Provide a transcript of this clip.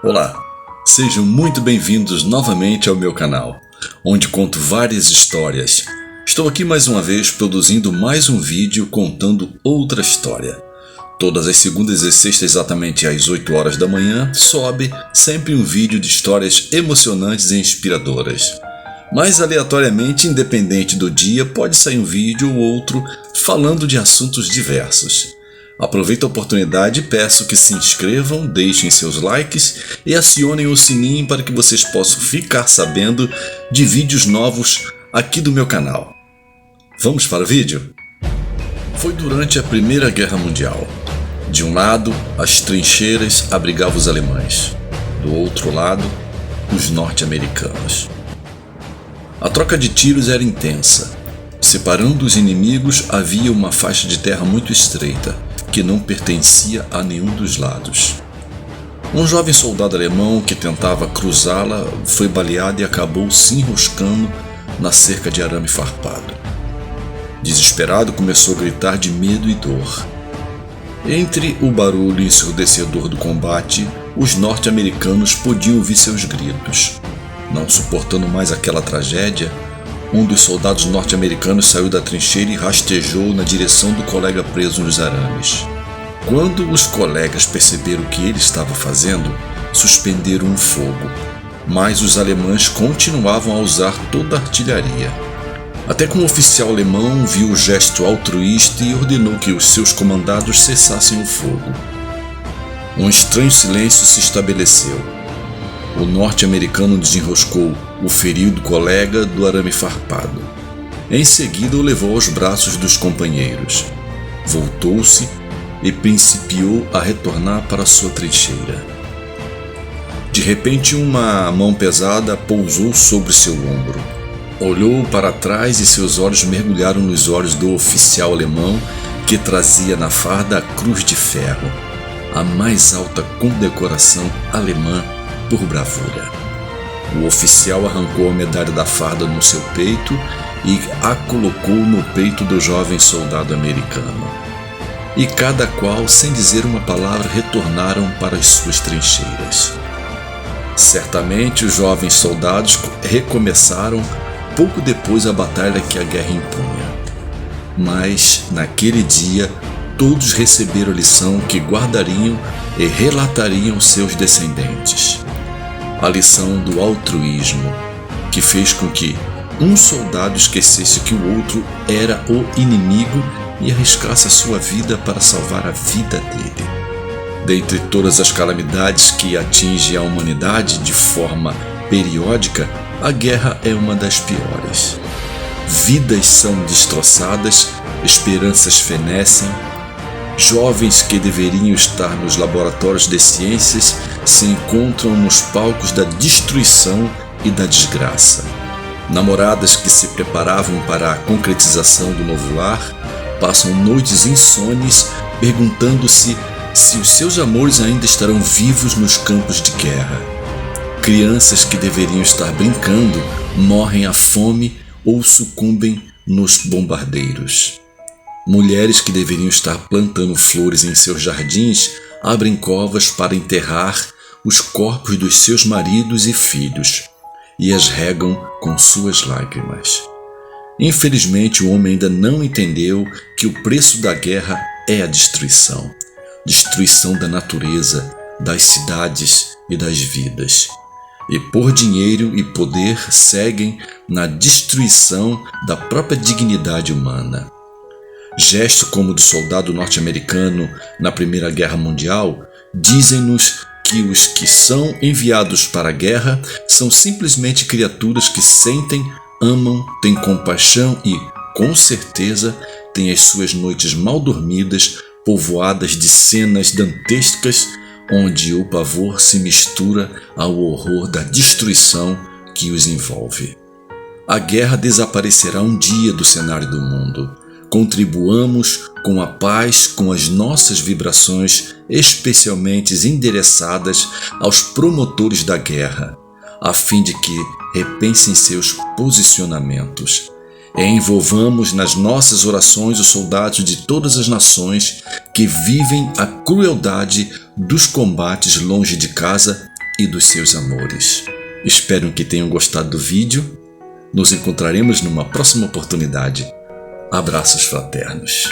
Olá, sejam muito bem-vindos novamente ao meu canal, onde conto várias histórias. Estou aqui mais uma vez produzindo mais um vídeo contando outra história. Todas as segundas e sextas, exatamente às 8 horas da manhã, sobe sempre um vídeo de histórias emocionantes e inspiradoras. Mas aleatoriamente, independente do dia, pode sair um vídeo ou outro falando de assuntos diversos. Aproveito a oportunidade e peço que se inscrevam, deixem seus likes e acionem o sininho para que vocês possam ficar sabendo de vídeos novos aqui do meu canal. Vamos para o vídeo? Foi durante a Primeira Guerra Mundial. De um lado, as trincheiras abrigavam os alemães. Do outro lado, os norte-americanos. A troca de tiros era intensa. Separando os inimigos havia uma faixa de terra muito estreita, que não pertencia a nenhum dos lados. Um jovem soldado alemão que tentava cruzá-la foi baleado e acabou se enroscando na cerca de arame farpado. Desesperado, começou a gritar de medo e dor. Entre o barulho ensurdecedor do combate, os norte-americanos podiam ouvir seus gritos. Não suportando mais aquela tragédia, um dos soldados norte-americanos saiu da trincheira e rastejou na direção do colega preso nos arames. Quando os colegas perceberam o que ele estava fazendo, suspenderam o fogo, mas os alemães continuavam a usar toda a artilharia. Até que um oficial alemão viu o gesto altruísta e ordenou que os seus comandados cessassem o fogo. Um estranho silêncio se estabeleceu. O norte-americano desenroscou o ferido colega do arame farpado. Em seguida o levou aos braços dos companheiros. Voltou-se e principiou a retornar para sua trincheira. De repente uma mão pesada pousou sobre seu ombro. Olhou para trás e seus olhos mergulharam nos olhos do oficial alemão que trazia na farda a Cruz de Ferro, a mais alta condecoração alemã por bravura. O oficial arrancou a medalha da farda no seu peito e a colocou no peito do jovem soldado americano. E cada qual, sem dizer uma palavra, retornaram para as suas trincheiras. Certamente os jovens soldados recomeçaram pouco depois a batalha que a guerra impunha. Mas, naquele dia, todos receberam a lição que guardariam e relatariam seus descendentes. A lição do altruísmo, que fez com que um soldado esquecesse que o outro era o inimigo e arriscasse a sua vida para salvar a vida dele. Dentre todas as calamidades que atingem a humanidade de forma periódica, a guerra é uma das piores. Vidas são destroçadas, esperanças fenecem, jovens que deveriam estar nos laboratórios de ciências se encontram nos palcos da destruição e da desgraça. Namoradas que se preparavam para a concretização do novo lar passam noites insones perguntando-se se os seus amores ainda estarão vivos nos campos de guerra. Crianças que deveriam estar brincando morrem à fome ou sucumbem nos bombardeiros. Mulheres que deveriam estar plantando flores em seus jardins abrem covas para enterrar os corpos dos seus maridos e filhos e as regam com suas lágrimas. Infelizmente, o homem ainda não entendeu que o preço da guerra é a destruição. Destruição da natureza, das cidades e das vidas. E por dinheiro e poder seguem na destruição da própria dignidade humana. Gestos como o do soldado norte-americano na Primeira Guerra Mundial dizem-nos que os que são enviados para a guerra são simplesmente criaturas que sentem, amam, têm compaixão e, com certeza, têm as suas noites mal dormidas povoadas de cenas dantescas onde o pavor se mistura ao horror da destruição que os envolve. A guerra desaparecerá um dia do cenário do mundo. Contribuamos com a paz com as nossas vibrações especialmente endereçadas aos promotores da guerra, a fim de que repensem seus posicionamentos. E envolvamos nas nossas orações os soldados de todas as nações que vivem a crueldade dos combates longe de casa e dos seus amores. Espero que tenham gostado do vídeo. Nos encontraremos numa próxima oportunidade. Abraços fraternos.